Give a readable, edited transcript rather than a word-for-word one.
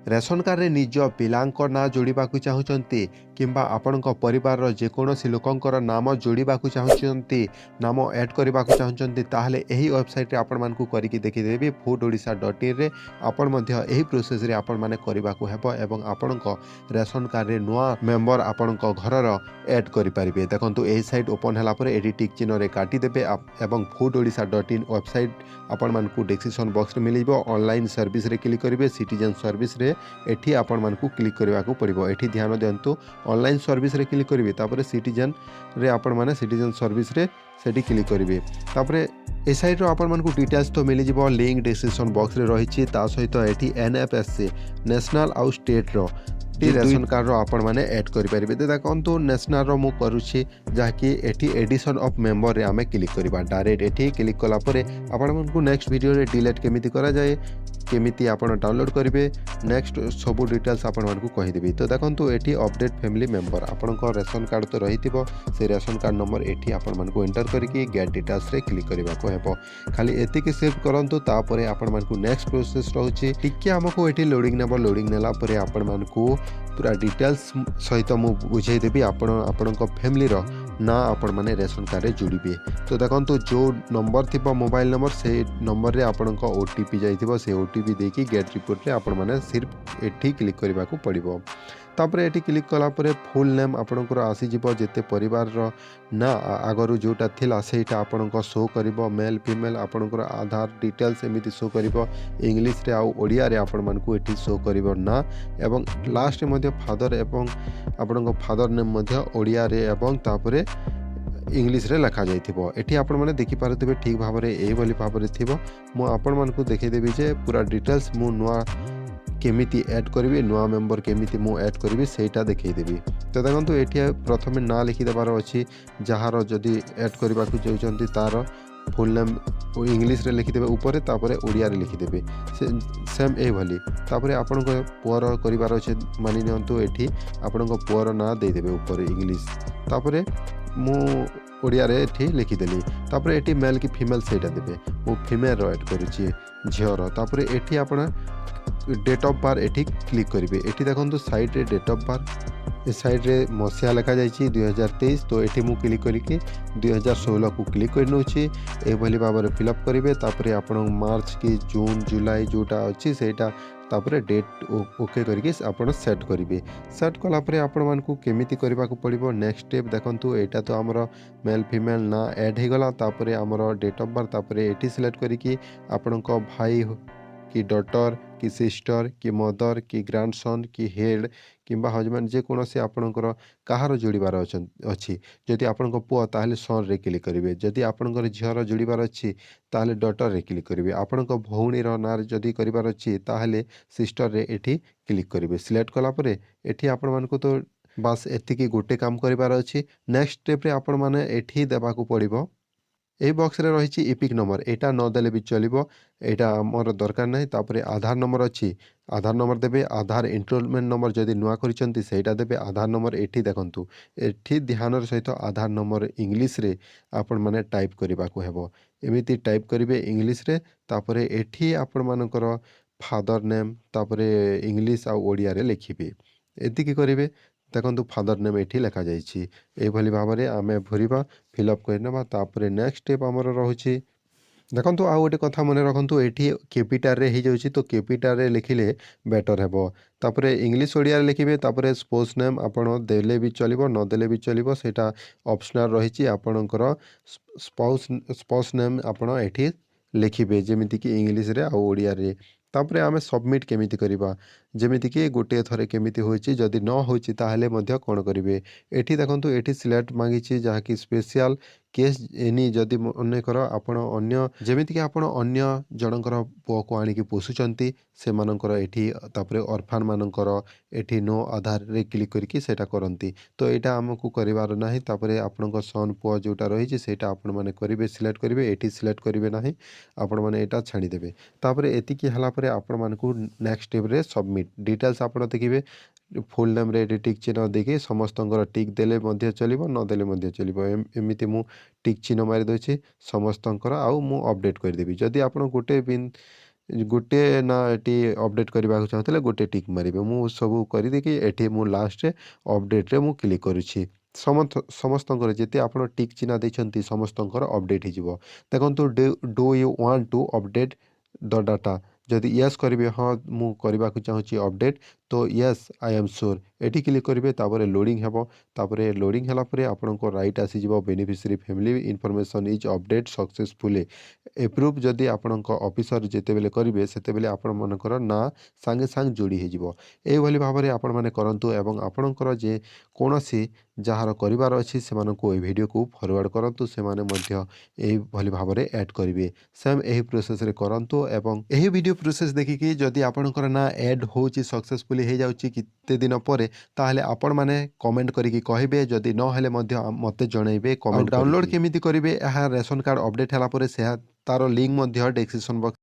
Ration କାର୍ଡ଼ରେ ନିଜ ପିଲାଙ୍କ ନାଁ ଯୋଡ଼ିବାକୁ ଚାହୁଁଛନ୍ତି କିମ୍ବା ଆପଣଙ୍କ ପରିବାରର ଯେକୌଣସି ଲୋକଙ୍କର ନାମ ଯୋଡ଼ିବାକୁ ଚାହୁଁଛନ୍ତି, ନାମ ଆଡ଼୍ କରିବାକୁ ଚାହୁଁଛନ୍ତି, ତାହେଲେ ଏହି ୱେବସାଇଟ୍ରେ ଆପଣମାନଙ୍କୁ କରିକି ଦେଖିଦେବି foododisha.in ଆପଣ ମଧ୍ୟ ଏହି ପ୍ରୋସେସ୍ରେ ଆପଣମାନେ କରିବାକୁ ହେବ ଏବଂ ଆପଣଙ୍କ ରେସନ କାର୍ଡ଼ରେ ନୂଆ ମେମ୍ବର ଆପଣଙ୍କ ଘରର ଆଡ଼୍ କରିପାରିବେ। ଦେଖନ୍ତୁ ଏହି ସାଇଟ୍ ଓପନ୍ ହେଲା ପରେ ଏଠି ଟିକ୍ ଚିହ୍ନରେ କାଟିଦେବେ ଏବଂ foododisha.in ୱେବସାଇଟ୍ ଆପଣମାନଙ୍କୁ ଡେସ୍କ୍ରିପସନ୍ ବକ୍ସରେ ମିଳିଯିବ। ଅନଲାଇନ୍ ସର୍ଭିସରେ କ୍ଲିକ୍ କରିବେ, ସିଟିଜେନ୍ ସର୍ଭିସରେ ଏଠି ଆପଣମାନଙ୍କୁ କ୍ଲିକ୍ କରିବାକୁ ପଡ଼ିବ। ଏଠି ଧ୍ୟାନ ଦିଅନ୍ତୁ, ଅନଲାଇନ୍ ସର୍ଭିସରେ କ୍ଲିକ୍ କରିବେ, ତାପରେ ସିଟିଜେନ୍ରେ ଆପଣମାନେ ସିଟିଜେନ୍ ସର୍ଭିସରେ ସେଠି କ୍ଲିକ୍ କରିବେ। ତାପରେ ଏ ସାଇଟ୍ର ଆପଣମାନଙ୍କୁ ଡିଟେଲ୍ସ ତ ମିଳିଯିବ, ଲିଙ୍କ୍ ଡେସ୍କ୍ରିପସନ୍ ବକ୍ସରେ ରହିଛି। ତା ସହିତ ଏଠି NFSC ନ୍ୟାସନାଲ୍ ଆଉ ଷ୍ଟେଟ୍ର ରେସନ କାର୍ଡ଼ର ଆପଣମାନେ ଆଡ଼୍ କରିପାରିବେ। ଦେଖନ୍ତୁ ନ୍ୟାସନାଲ୍ର ମୁଁ କରୁଛି, ଯାହାକି ଏଠି ଏଡ଼ିସନ୍ ଅଫ୍ ମେମ୍ବରରେ ଆମେ କ୍ଲିକ୍ କରିବା। ଡାଇରେକ୍ଟ ଏଠି କ୍ଲିକ୍ କଲା ପରେ ଆପଣମାନଙ୍କୁ ନେକ୍ସଟ ଭିଡ଼ିଓରେ ଡିଲେଟ୍ କେମିତି କରାଯାଏ, କେମିତି ଆପଣ ଡାଉନଲୋଡ଼ କରିବେ, ନେକ୍ସଟ ସବୁ ଡିଟେଲ୍ସ ଆପଣମାନଙ୍କୁ କହିଦେବି। ତ ଦେଖନ୍ତୁ ଏଠି ଅପଡ଼େଟ୍ ଫ୍ୟାମିଲି ମେମ୍ବର ଆପଣଙ୍କ ରେସନ କାର୍ଡ଼ ତ ରହିଥିବ, ସେ ରେସନ କାର୍ଡ଼ ନମ୍ବର ଏଠି ଆପଣମାନଙ୍କୁ ଏଣ୍ଟର କରିକି ଗେଟ୍ ଡିଟେଲ୍ସରେ କ୍ଲିକ୍ କରିବାକୁ ହେବ। ଖାଲି ଏତିକି ସେଭ୍ କରନ୍ତୁ, ତାପରେ ଆପଣମାନଙ୍କୁ ନେକ୍ସଟ ପ୍ରୋସେସ୍ ରହୁଛି। ଟିକେ ଆମକୁ ଏଠି ଲୋଡ଼ିଂ ନେବ, ଲୋଡ଼ିଂ ନେଲା ପରେ ଆପଣମାନଙ୍କୁ ପୁରା ଡିଟେଲ୍ସ ସହିତ ମୁଁ ବୁଝେଇଦେବି ଆପଣଙ୍କ ଫ୍ୟାମିଲିର ନା ଆପଣମାନେ ରେସନ କାର୍ଡ଼ରେ ଯୋଡ଼ିବେ। ତ ଦେଖନ୍ତୁ ଯେଉଁ ନମ୍ବର ଥିବ ମୋବାଇଲ ନମ୍ବର, ସେଇ ନମ୍ବରରେ ଆପଣଙ୍କ OTP ଯାଇଥିବ, ସେ OTP ଦେଇକି ଗେଟ୍ ରିପୋର୍ଟରେ ଆପଣମାନେ ସିର୍ଫ ଏଠି କ୍ଲିକ୍ କରିବାକୁ ପଡ଼ିବ। ତାପରେ ଏଠି କ୍ଲିକ୍ କଲା ପରେ ଫୁଲ୍ ନେମ୍ ଆପଣଙ୍କର ଆସିଯିବ, ଯେତେ ପରିବାରର ନା ଆଗରୁ ଯେଉଁଟା ଥିଲା ସେଇଟା ଆପଣଙ୍କ ଶୋ କରିବ, ମେଲ୍ ଫିମେଲ୍ ଆପଣଙ୍କର ଆଧାର ଡିଟେଲ୍ସ ଏମିତି ଶୋ କରିବ। ଇଂଲିଶରେ ଆଉ ଓଡ଼ିଆରେ ଆପଣମାନଙ୍କୁ ଏଠି ଶୋ କରିବ ନା, ଏବଂ ଲାଷ୍ଟରେ ମଧ୍ୟ ଫାଦର ଏବଂ ଆପଣଙ୍କ ଫାଦର ନେମ୍ ମଧ୍ୟ ଓଡ଼ିଆରେ ଏବଂ ତାପରେ ଇଂଲିଶରେ ଲେଖାଯାଇଥିବ। ଏଠି ଆପଣମାନେ ଦେଖିପାରୁଥିବେ ଠିକ୍ ଭାବରେ ଏଇଭଳି ଭାବରେ ଥିବ। ମୁଁ ଆପଣମାନଙ୍କୁ ଦେଖେଇଦେବି ଯେ ପୁରା ଡିଟେଲ୍ସ ମୁଁ ନୂଆ କେମିତି ଆଡ଼୍ କରିବି, ନୂଆ ମେମ୍ବର କେମିତି ମୁଁ ଆଡ଼୍ କରିବି ସେଇଟା ଦେଖେଇଦେବି। ତ ଦେଖନ୍ତୁ ଏଠି ପ୍ରଥମେ ନାଁ ଲେଖିଦେବାର ଅଛି, ଯାହାର ଯଦି ଆଡ଼୍ କରିବାକୁ ଚାହୁଁଛନ୍ତି ତାର ଫୁଲ୍ ନେମ୍ ଇଂଲିଶରେ ଲେଖିଦେବେ ଉପରେ, ତାପରେ ଓଡ଼ିଆରେ ଲେଖିଦେବେ ସେମ୍ ଏଇଭଳି। ତାପରେ ଆପଣଙ୍କ ପୁଅର କରିବାର ଅଛି, ମାନି ନିଅନ୍ତୁ ଏଠି ଆପଣଙ୍କ ପୁଅର ନାଁ ଦେଇଦେବେ ଉପରେ ଇଂଲିଶ, ତାପରେ ମୁଁ ଓଡ଼ିଆରେ ଏଠି ଲେଖିଦେଲି। ତାପରେ ଏଠି ମେଲ୍ କି ଫିମେଲ୍ ସେଇଟା ଦେବେ, ମୁଁ ଫିମେଲ୍ର ଆଡ଼୍ କରୁଛି ଝିଅର। ତାପରେ ଏଠି ଆପଣ ଡେଟ୍ ଅଫ୍ ବାର୍ଥ ଏଠି କ୍ଲିକ୍ କରିବେ। ଏଠି ଦେଖନ୍ତୁ ସାଇଡ଼୍ରେ ଡେଟ୍ ଅଫ୍ ବାର୍ଥ, ଏ ସାଇଡ଼୍ରେ ମସିହା ଲେଖାଯାଇଛି 2023, ତ ଏଠି ମୁଁ କ୍ଲିକ୍ କରିକି 2016କୁ କ୍ଲିକ୍ କରି ନେଉଛି। ଏଇଭଳି ଭାବରେ ଫିଲ୍ଅପ୍ କରିବେ। ତାପରେ ଆପଣ ମାର୍ଚ୍ଚ କି ଜୁନ୍ ଜୁଲାଇ ଯେଉଁଟା ଅଛି ସେଇଟା, ତାପରେ ଡେଟ୍ ଓକେ କରିକି ଆପଣ ସେଟ୍ କରିବେ। ସେଟ୍ କଲା ପରେ ଆପଣମାନଙ୍କୁ କେମିତି କରିବାକୁ ପଡ଼ିବ ନେକ୍ସଟ ଷ୍ଟେପ୍ ଦେଖନ୍ତୁ। ଏଇଟା ତ ଆମର ମେଲ୍ ଫିମେଲ୍ ନା ଆଡ଼୍ ହେଇଗଲା, ତାପରେ ଆମର ଡେଟ୍ ଅଫ୍ ବାର୍ଥ, ତାପରେ ଏଠି ସିଲେକ୍ଟ କରିକି ଆପଣଙ୍କ ଭାଇ କି ଡଟର କି ସିଷ୍ଟର କି ମଦର କି ଗ୍ରାଣ୍ଡସନ୍ କି ହେଡ଼୍ କିମ୍ବା ହଜବେଣ୍ଡ ଯେକୌଣସି ଆପଣଙ୍କର କାହାର ଯୋଡ଼ିବାର ଅଛି। ଯଦି ଆପଣଙ୍କ ପୁଅ ତାହେଲେ ସନ୍ରେ କ୍ଲିକ୍ କରିବେ, ଯଦି ଆପଣଙ୍କର ଝିଅର ଯୋଡ଼ିବାର ଅଛି ତାହେଲେ ଡଟରରେ କ୍ଲିକ୍ କରିବେ, ଆପଣଙ୍କ ଭଉଣୀର ନାଁରେ ଯଦି କରିବାର ଅଛି ତାହେଲେ ସିଷ୍ଟରରେ ଏଠି କ୍ଲିକ୍ କରିବେ। ସିଲେକ୍ଟ କଲା ପରେ ଏଠି ଆପଣମାନଙ୍କୁ ତ ବାସ୍ ଏତିକି ଗୋଟେ କାମ କରିବାର ଅଛି। ନେକ୍ସଟ ଷ୍ଟେପ୍ରେ ଆପଣମାନେ ଏଠି ଦେବାକୁ ପଡ଼ିବ, এই ବକ୍ସରେ ରହିଛି ଇପିକ୍ ନମ୍ବର, ଏଇଟା ନଦେଲେ ବି ଚଳିବ, ଏଇଟା ଆମର ଦରକାର ନାହିଁ। ତାପରେ ଆଧାର ନମ୍ବର ଅଛି, ଆଧାର ନମ୍ବର ଦେବେ। ଆଧାର ଏନରୋଲମେଣ୍ଟ ନମ୍ବର ଯଦି ନୂଆ କରିଛନ୍ତି ସେଇଟା ଦେବେ। ଆଧାର ନମ୍ବର ଏଠି ଦେଖନ୍ତୁ, ଏଠି ଧ୍ୟାନର ସହିତ ଆଧାର ନମ୍ବର ଇଂଲିଶରେ ଆପଣମାନେ ଟାଇପ୍ କରିବାକୁ ହେବ। ଏମିତି ଟାଇପ୍ କରିବେ ଇଂଲିଶରେ, ତାପରେ ଏଠି ଆପଣମାନଙ୍କର ଫାଦର ନେମ୍, ତାପରେ ଇଂଲିଶ ଆଉ ଓଡ଼ିଆରେ ଲେଖିବେ। ଏତିକି କରିବେ। ଦେଖନ୍ତୁ ଫାଦର ନେମ୍ ଏଠି ଲେଖାଯାଇଛି। ଏଇଭଳି ଭାବରେ ଆମେ ଭରିବା, ଫିଲ୍ଅପ୍ କରିନେବା। ତାପରେ ନେକ୍ସଟ ଷ୍ଟେପ୍ ଆମର ରହୁଛି, ଦେଖନ୍ତୁ ଆଉ ଗୋଟେ କଥା ମନେ ରଖନ୍ତୁ, ଏଠି କ୍ୟାପିଟାଲରେ ହେଇଯାଉଛି, ତ କ୍ୟାପିଟାଲରେ ଲେଖିଲେ ବେଟର୍ ହେବ। ତାପରେ ଇଂଲିଶ ଓଡ଼ିଆରେ ଲେଖିବେ। ତାପରେ ସ୍ପୋର୍ଟସ ନେମ୍ ଆପଣ ଦେଲେ ବି ଚଳିବ, ନଦେଲେ ବି ଚଳିବ, ସେଇଟା ଅପସନାଲ୍ ରହିଛି। ଆପଣଙ୍କର ସ୍ପାଉସ୍ ନେମ୍ ଆପଣ ଏଠି ଲେଖିବେ, ଯେମିତିକି ଇଂଲିଶରେ ଆଉ ଓଡ଼ିଆରେ। ତାପରେ ଆମେ ସବମିଟ୍ କେମିତି କରିବା, ଯେମିତିକି ଗୋଟିଏ ଥରେ କେମିତି ହୋଇଛି, ଯଦି ନ ହୋଇଛି ତାହେଲେ ମଧ୍ୟ କ'ଣ କରିବେ। ଏଠି ଦେଖନ୍ତୁ ଏଠି ସିଲେକ୍ଟ ମାଗିଛି, ଯାହାକି ସ୍ପେଶିଆଲ କେସ୍ ଏନି, ଯଦି ମନେକର ଆପଣ ଅନ୍ୟ, ଯେମିତିକି ଆପଣ ଅନ୍ୟ ଜଣଙ୍କର ପୁଅକୁ ଆଣିକି ପୋଷୁଛନ୍ତି ସେମାନଙ୍କର ଏଠି, ତାପରେ ଅର୍ଫାନ୍ମାନଙ୍କର ଏଠି ନୋ ଆଧାରରେ କ୍ଲିକ୍ କରିକି ସେଇଟା କରନ୍ତି, ତ ଏଇଟା ଆମକୁ କରିବାର ନାହିଁ। ତାପରେ ଆପଣଙ୍କ ସନ୍ ପୁଅ ଯେଉଁଟା ରହିଛି ସେଇଟା ଆପଣମାନେ କରିବେ, ସିଲେକ୍ଟ କରିବେ। ଏଠି ସିଲେକ୍ଟ କରିବେ ନାହିଁ, ଆପଣମାନେ ଏଇଟା ଛାଡ଼ିଦେବେ। ତାପରେ ଏତିକି ହେଲା ପରେ ଆପଣମାନଙ୍କୁ ନେକ୍ସଟ ଷ୍ଟେପ୍ରେ ସବମିଟ୍ ଡିଟେଲ୍ସ ଆପଣ ଦେଖିବେ। ଫୁଲ୍ ନେମ୍ରେ ଏଠି ଟିକ୍ ଚିହ୍ନ ଦେଇକି ସମସ୍ତଙ୍କର ଟିକ୍ ଦେଲେ ମଧ୍ୟ ଚଳିବ, ନଦେଲେ ମଧ୍ୟ ଚଳିବ। ଏମିତି ମୁଁ ଟିକ୍ ଚିହ୍ନ ମାରି ଦେଉଛି ସମସ୍ତଙ୍କର, ଆଉ ମୁଁ ଅପଡ଼େଟ୍ କରିଦେବି। ଯଦି ଆପଣ ଗୋଟେ गोटे ना एटी अपडेट करने को चाहूँଥିଲେ गोटे टिक मारे मु सब करदेकि एटी मु लास्ट अपडेट रे मु क्लिक करुँची समस्तଙ୍କର ଯେତେ ଆପଣ ଟିକ୍ ଚିହ୍ନ ଦେଇଛନ୍ତି ସମସ୍ତଙ୍କର ଅପଡ଼େଟ୍ ହେଇଯିବ। ଦେଖନ୍ତୁ do you want to update the data ଯଦି ୟେସ୍ କରିବେ ହଁ ମୁଁ କରିବାକୁ ଚାହୁଁଛି ଅପଡ଼େଟ୍ ତ ୟେସ୍ ଆଇ ଏମ୍ ସିଓର୍ ଏଠି କ୍ଲିକ୍ କରିବେ ତାପରେ ଲୋଡ଼ିଂ ହେବ ତାପରେ ଲୋଡ଼ିଂ ହେଲା ପରେ ଆପଣଙ୍କ ରାଇଟ୍ ଆସିଯିବ beneficiary family information is update successfully approve ଯଦି ଆପଣଙ୍କ ଅଫିସର ଯେତେବେଳେ କରିବେ ସେତେବେଳେ ଆପଣମାନଙ୍କର ନାଁ ସାଙ୍ଗେ ସାଙ୍ଗେ ଯୋଡ଼ି ହେଇଯିବ। ଏଇଭଳି ଭାବରେ ଆପଣମାନେ କରନ୍ତୁ ଏବଂ ଆପଣଙ୍କର ଯେ କୌଣସି ଯାହାର କରିବାର ଅଛି ସେମାନଙ୍କୁ ଏହି ଭିଡ଼ିଓକୁ ଫରୱାର୍ଡ଼ କରନ୍ତୁ ସେମାନେ ମଧ୍ୟ ଏହିଭଳି ଭାବରେ ଆଡ଼୍ କରିବେ। ସେମ୍ ଏହି ପ୍ରୋସେସ୍ରେ କରନ୍ତୁ ଏବଂ ଏହି ଭିଡ଼ିଓ ପ୍ରୋସେସ୍ ଦେଖିକି ଯଦି ଆପଣଙ୍କର ନାଁ ଆଡ଼୍ ହେଉଛି ସକ୍ସେସଫୁଲି ହେଇଯାଉଛି କେତେ ଦିନ ପରେ ତାହେଲେ ଆପଣମାନେ କମେଣ୍ଟ କରିକି କହିବେ ଯଦି ନହେଲେ ମଧ୍ୟ ମୋତେ ଜଣାଇବେ କମେଣ୍ଟ ଡାଉନଲୋଡ଼ କେମିତି କରିବେ ଏହା ରେସନ୍ କାର୍ଡ଼ ଅପଡ଼େଟ୍ ହେଲା ପରେ ତାର ଲିଙ୍କ୍ ମଧ୍ୟ ଡେସ୍କ୍ରିପସନ୍ ବକ୍ସ